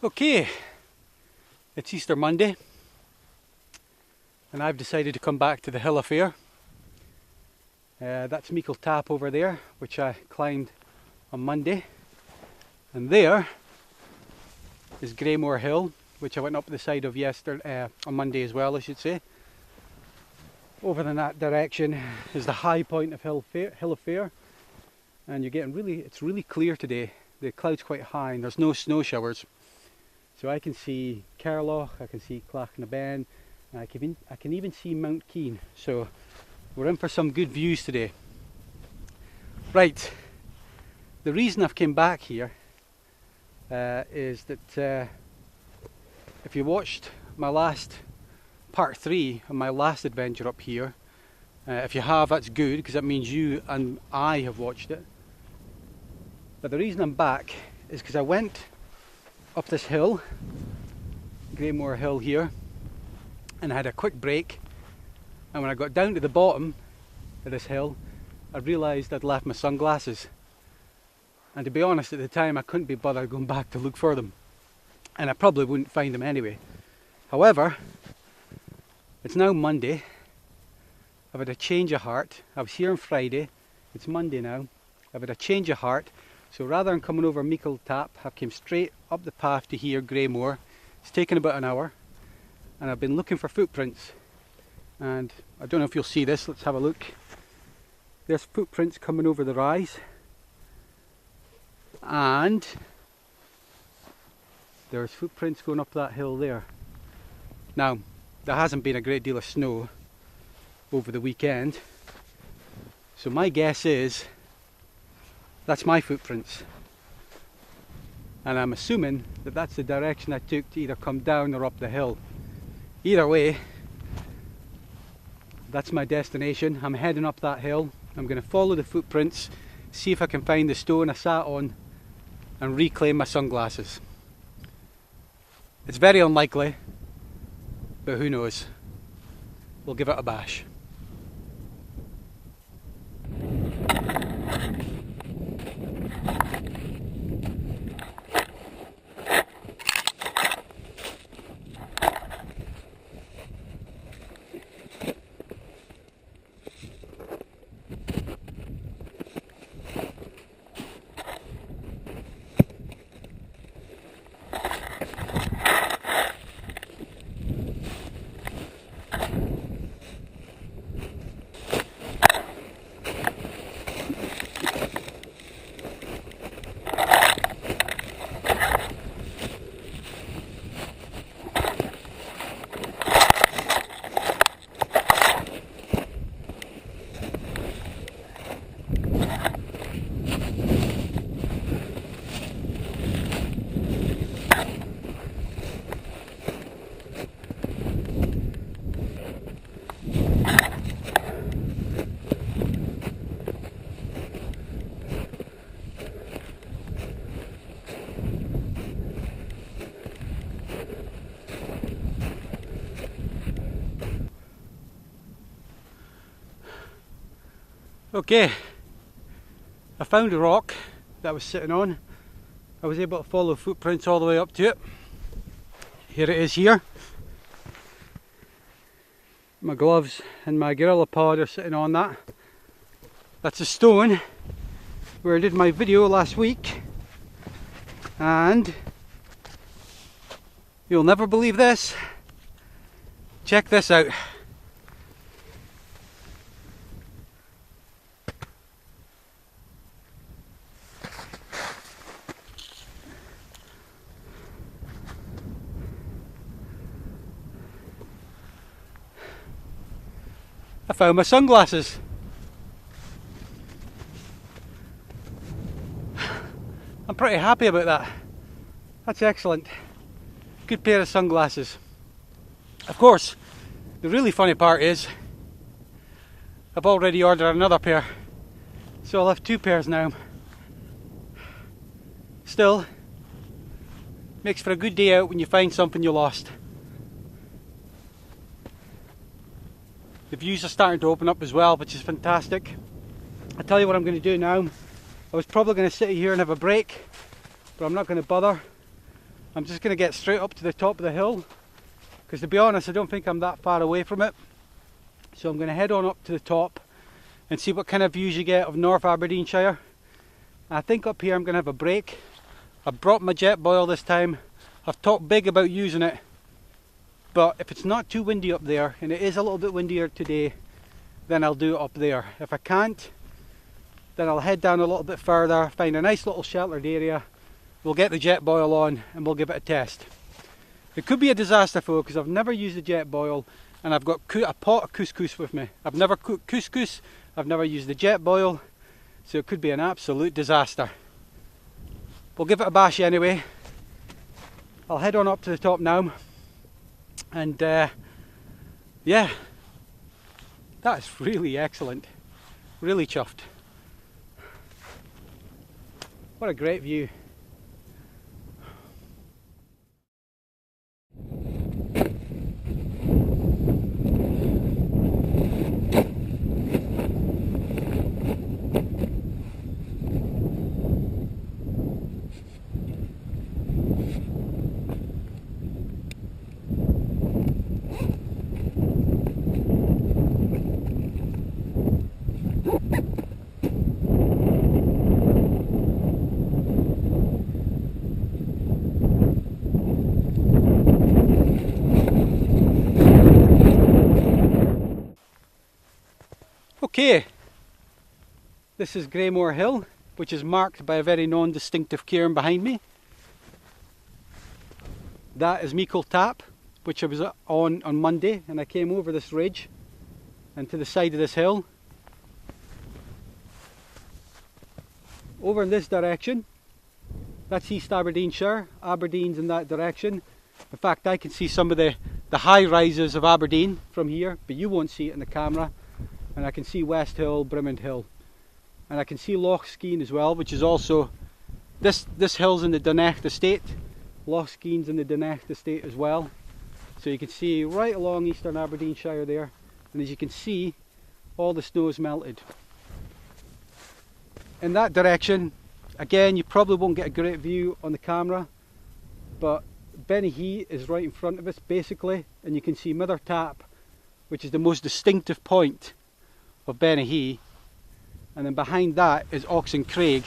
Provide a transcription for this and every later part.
Okay, it's Easter Monday and I've decided to come back to the hill affair. That's Meikle Tap over there, which I climbed on Monday, and there is Greymore Hill, which I went up the side of yesterday, on Monday as well I should say. Over in that direction is the high point of Hill Affair, and you're getting it's really clear today. The cloud's quite high and there's no snow showers. So I can see Cairloch, I can see Clachanabane, and I can even see Mount Keene. So we're in for some good views today. Right, the reason I've came back here is that if you watched my last part 3 of my last adventure up here, if you have, that's good, because that means you and I have watched it. But the reason I'm back is because I went up this hill, Greymore Hill here, and I had a quick break, and when I got down to the bottom of this hill I realised I'd left my sunglasses, and to be honest at the time I couldn't be bothered going back to look for them, and I probably wouldn't find them anyway. However, it's now Monday, I've had a change of heart. I was here on Friday, it's Monday now, I've had a change of heart. So rather than coming over Meikle Tap, I came straight up the path to here, Greymore. It's taken about an hour, and I've been looking for footprints. And I don't know if you'll see this, let's have a look. There's footprints coming over the rise. And there's footprints going up that hill there. Now, there hasn't been a great deal of snow over the weekend, so my guess is that's my footprints, and I'm assuming that that's the direction I took to either come down or up the hill. Either way, that's my destination. I'm heading up that hill. I'm going to follow the footprints, see if I can find the stone I sat on and reclaim my sunglasses. It's very unlikely, but who knows. We'll give it a bash. Okay, I found a rock that I was sitting on. I was able to follow footprints all the way up to it. Here it is here. My gloves and my gorilla pod are sitting on that. That's a stone where I did my video last week, and you'll never believe this. Check this out. I found my sunglasses. I'm pretty happy about that. That's excellent. Good pair of sunglasses. Of course, the really funny part is I've already ordered another pair, so I'll have 2 pairs now. Still, makes for a good day out when you find something you lost. The views are starting to open up as well, which is fantastic. I'll tell you what I'm going to do now. I was probably going to sit here and have a break, but I'm not going to bother. I'm just going to get straight up to the top of the hill, because to be honest I don't think I'm that far away from it. So I'm going to head on up to the top and see what kind of views you get of North Aberdeenshire. I think up here I'm going to have a break. I've brought my Jetboil this time. I've talked big about using it, but if it's not too windy up there, and it is a little bit windier today, then I'll do it up there. If I can't, then I'll head down a little bit further, find a nice little sheltered area, we'll get the Jetboil on and we'll give it a test. It could be a disaster though, because I've never used the Jetboil and I've got a pot of couscous with me. I've never cooked couscous, I've never used the Jetboil, so it could be an absolute disaster. We'll give it a bash anyway. I'll head on up to the top now, and yeah, that's really excellent, really chuffed. What a great view. Okay, this is Greymore Hill, which is marked by a very non-distinctive cairn behind me. That is Meikle Tap, which I was on Monday, and I came over this ridge and to the side of this hill. Over in this direction, that's East Aberdeenshire. Aberdeen's in that direction. In fact, I can see some of the high rises of Aberdeen from here, but you won't see it in the camera. And I can see West Hill, Brimond Hill, and I can see Loch Skeen as well, which is also this hill's in the Dunecht estate. Loch Skeen's in the Dunecht estate as well, so you can see right along eastern Aberdeenshire there, and as you can see, all the snow's melted. In that direction, again, you probably won't get a great view on the camera, but Benihee is right in front of us basically, and you can see Mither Tap, which is the most distinctive point of Benihee, and then behind that is Oxen Craig,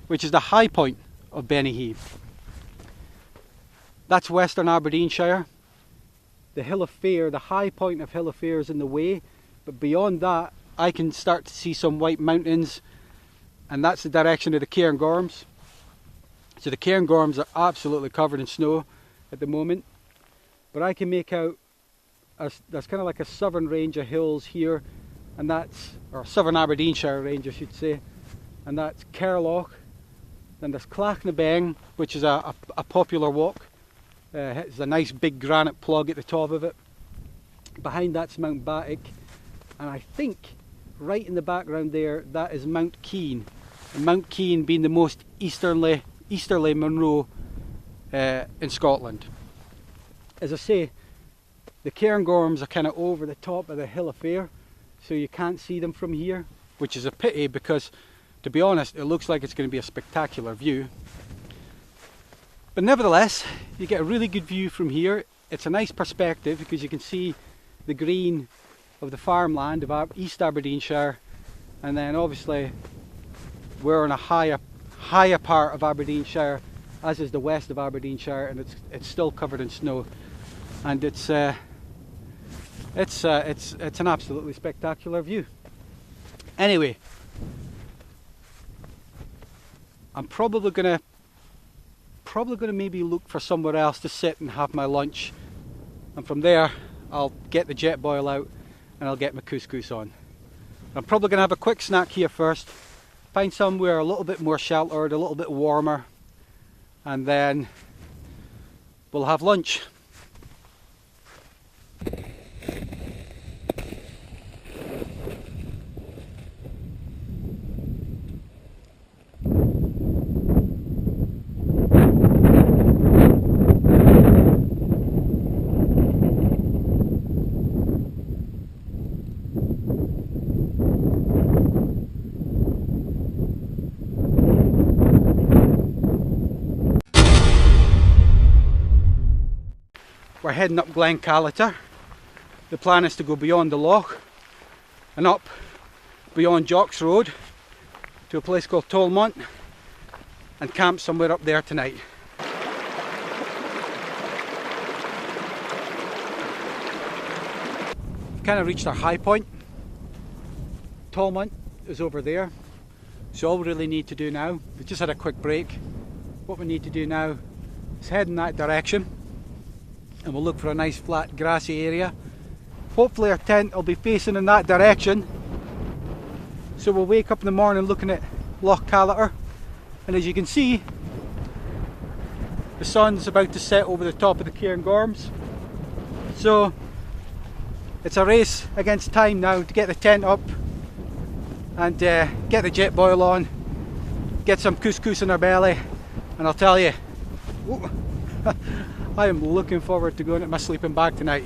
which is the high point of Benihee. That's Western Aberdeenshire. The Hill of Fair, the high point of Hill of Fair is in the way, but beyond that I can start to see some white mountains, and that's the direction of the Cairngorms. So the Cairngorms are absolutely covered in snow at the moment, but I can make out that's kind of like a southern range of hills here, and that's, or southern Aberdeenshire range I should say, and that's Cairloch. Then there's Clachnabeng, which is a popular walk. It's a nice big granite plug at the top of it. Behind that's Mount Battic, and I think right in the background there, that is Mount Keane. And Mount Keane being the most easterly Munro in Scotland. As I say, the Cairngorms are kind of over the top of the Hill of Fair, so you can't see them from here, which is a pity because, to be honest, it looks like it's going to be a spectacular view. But nevertheless, you get a really good view from here. It's a nice perspective because you can see the green of the farmland of East Aberdeenshire, and then obviously we're in a higher part of Aberdeenshire, as is the west of Aberdeenshire, and it's still covered in snow, and it's an absolutely spectacular view. Anyway, I'm probably gonna maybe look for somewhere else to sit and have my lunch, and from there I'll get the Jetboil out and I'll get my couscous on. I'm probably gonna have a quick snack here first, find somewhere a little bit more sheltered, a little bit warmer, and then we'll have lunch. we're heading up Glen Calliter. The plan is to go beyond the loch and up beyond Jocks Road to a place called Tolmont and camp somewhere up there tonight. We've kind of reached our high point. Tolmont is over there, so all we really need to do now, we just had a quick break, what we need to do now is head in that direction and we'll look for a nice flat grassy area. Hopefully our tent will be facing in that direction, so we'll wake up in the morning looking at Loch Calliter, and as you can see the sun's about to set over the top of the Cairngorms, so it's a race against time now to get the tent up and get the Jetboil on, get some couscous in our belly, and I'll tell you, I am looking forward to going at my sleeping bag tonight.